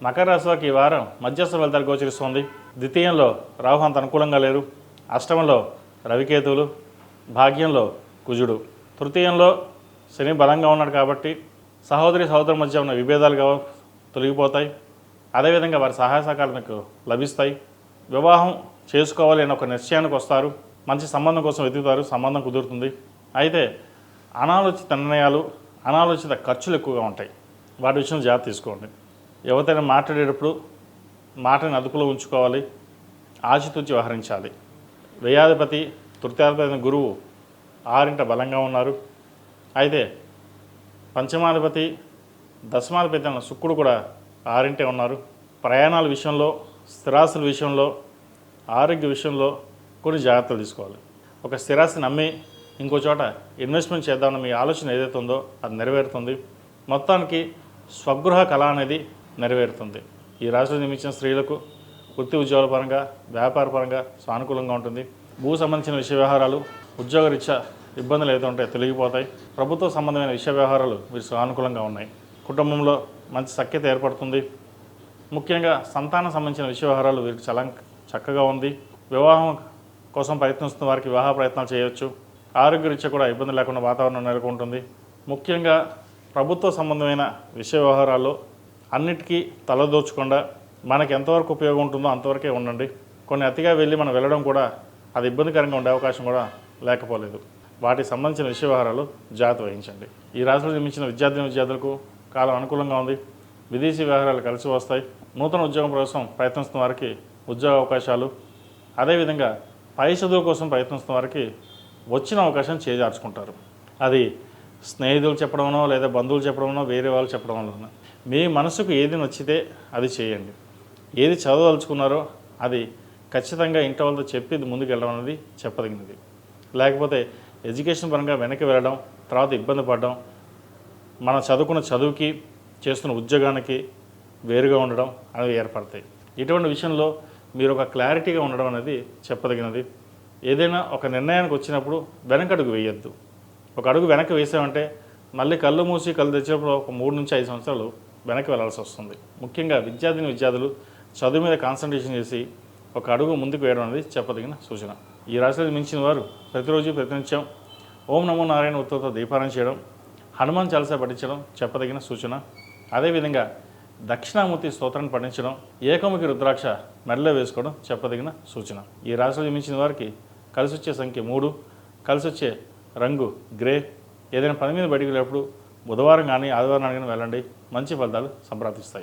మకర రాశి వారికి ఈ వారం మధ్యస్థ ఫలితాలు గోచరిస్తోంది. ద్వితీయంలో రాహు అంత అనుకూలంగా లేరు. అష్టమంలో రవికేతువులు, భాగ్యంలో కుజుడు, తృతీయంలో శని బలంగా ఉన్నాడు కాబట్టి సహోదరుల మధ్య ఉన్న విభేదాలుగా తొలగిపోతాయి. అదేవిధంగా వారి సహాయ సహకారాలు మీకు లభిస్తాయి. వివాహం చేసుకోవాలి అనే ఒక నిశ్చయానికి వస్తారు. మంచి సంబంధం కోసం వెతుకుతారు, సంబంధం కుదురుతుంది. అయితే అనాలోచిత నిర్ణయాలు, అనాలోచిత ఖర్చులు ఎక్కువగా ఉంటాయి. వాటి విషయంలో జాగ్రత్త తీసుకోండి. ఎవరితోనైనా మాట్లాడేటప్పుడు మాటని అదుపులో ఉంచుకోవాలి, ఆచితూచి వ్యవహరించాలి. వ్యయాధిపతి తృతీయాధిపతి గురువు 6ంట బలంగా ఉన్నారు. అయితే పంచమాధిపతి దశమాధిపతి అన్న శుక్రుడు కూడా 6ంటే ఉన్నారు. ప్రయాణాల విషయంలో, స్థిరాస్తుల విషయంలో, ఆరోగ్య విషయంలో కొన్ని జాగ్రత్తలు తీసుకోవాలి. ఒక స్థిరాస్తిని నమ్మి ఇంకో చోట ఇన్వెస్ట్మెంట్ చేద్దామని మీ ఆలోచన ఏదైతే ఉందో అది నెరవేరుతుంది. మొత్తానికి స్వగృహ కళ అనేది నెరవేరుతుంది. ఈ రాశిలో జన్మించిన స్త్రీలకు వృత్తి ఉద్యోగాల పరంగా, వ్యాపార పరంగా సానుకూలంగా ఉంటుంది. భూ సంబంధించిన విషయ వ్యవహారాలు, ఉద్యోగరీత్యా ఇబ్బందులు ఏదైతే ఉంటాయో తొలగిపోతాయి. ప్రభుత్వ సంబంధమైన విషయ వ్యవహారాలు వీరు సానుకూలంగా ఉన్నాయి. కుటుంబంలో మంచి సఖ్యత ఏర్పడుతుంది. ముఖ్యంగా సంతానం సంబంధించిన విషయ వ్యవహారాలు వీరికి చాలా చక్కగా ఉంది. వివాహం కోసం ప్రయత్నిస్తున్న వారికి వివాహ ప్రయత్నాలు చేయవచ్చు. ఆరోగ్యరీత్యా కూడా ఇబ్బంది లేకుండా వాతావరణం నెలకొంటుంది. ముఖ్యంగా ప్రభుత్వ సంబంధమైన విషయ వ్యవహారాల్లో అన్నిటికీ తలదోచకుండా మనకి ఎంతవరకు ఉపయోగం ఉంటుందో అంతవరకే ఉండండి. కొన్ని అతిగా మనం వెళ్ళడం కూడా అది ఇబ్బందికరంగా ఉండే అవకాశం కూడా లేకపోలేదు. వాటికి సంబంధించిన విషయ వ్యవహారాలు జాగ్రత్త వహించండి. ఈ రాశిలో జన్మించిన విద్యార్థులకు కాలం అనుకూలంగా ఉంది. విదేశీ వ్యవహారాలు కలిసి వస్తాయి. నూతన ఉద్యోగం కోసం ప్రయత్నిస్తున్న వారికి ఉద్యోగ అవకాశాలు, అదేవిధంగా పై చదువు కోసం ప్రయత్నిస్తున్న వారికి వచ్చిన అవకాశం చేజార్చుకుంటారు. అది స్నేహితులు చెప్పడమనో లేదా బంధువులు చెప్పడమనో వేరే వాళ్ళు చెప్పడం వల్ల మీ మనసుకు ఏది నచ్చితే అది చేయండి. ఏది చదవదలుచుకున్నారో అది ఖచ్చితంగా ఇంటి వాళ్ళతో చెప్పి ముందుకు వెళ్ళడం అనేది చెప్పదగినది. లేకపోతే ఎడ్యుకేషన్ పరంగా వెనక్కి వెళ్ళడం, తర్వాత ఇబ్బంది పడడం, మనం చదువుకున్న చదువుకి చేస్తున్న ఉద్యోగానికి వేరుగా ఉండడం అనేవి ఏర్పడతాయి. ఇటువంటి విషయంలో మీరు ఒక క్లారిటీగా ఉండడం అనేది చెప్పదగినది. ఏదైనా ఒక నిర్ణయానికి వచ్చినప్పుడు వెనకడుగు వేయొద్దు. ఒక అడుగు వెనక్కి వేసామంటే మళ్ళీ కళ్ళు మూసి కళ్ళు తెచ్చినప్పుడు ఒక 3 నుంచి 5 సంవత్సరాలు వెనక్కి వెళ్ళాల్సి వస్తుంది. ముఖ్యంగా విద్యార్థులు చదువు మీద కాన్సన్ట్రేషన్ చేసి ఒక అడుగు ముందుకు వేయడం అనేది చెప్పదగిన సూచన. ఈ రాశిలో మించిన వారు ప్రతిరోజు ప్రతినిత్యం ఓం నమో నారాయణ ఉత్తరతో దీపారాయణ చేయడం, హనుమాన్ చాలీసా పఠించడం చెప్పదగిన సూచన. అదేవిధంగా దక్షిణామూర్తి స్తోత్రాన్ని పఠించడం, ఏకముఖి రుద్రాక్ష మెడలో వేసుకోవడం చెప్పదగిన సూచన. ఈ రాశిలో జన్మించిన వారికి కలిసి వచ్చే సంఖ్య 3, కలిసి వచ్చే రంగు గ్రే. ఏదైనా పని మీద బయటికి వెళ్ళేటప్పుడు బుధవారం కానీ ఆదివారం కానీ వెళ్ళండి. మంచి ఫలితాలు సంప్రాప్తిస్తాయి.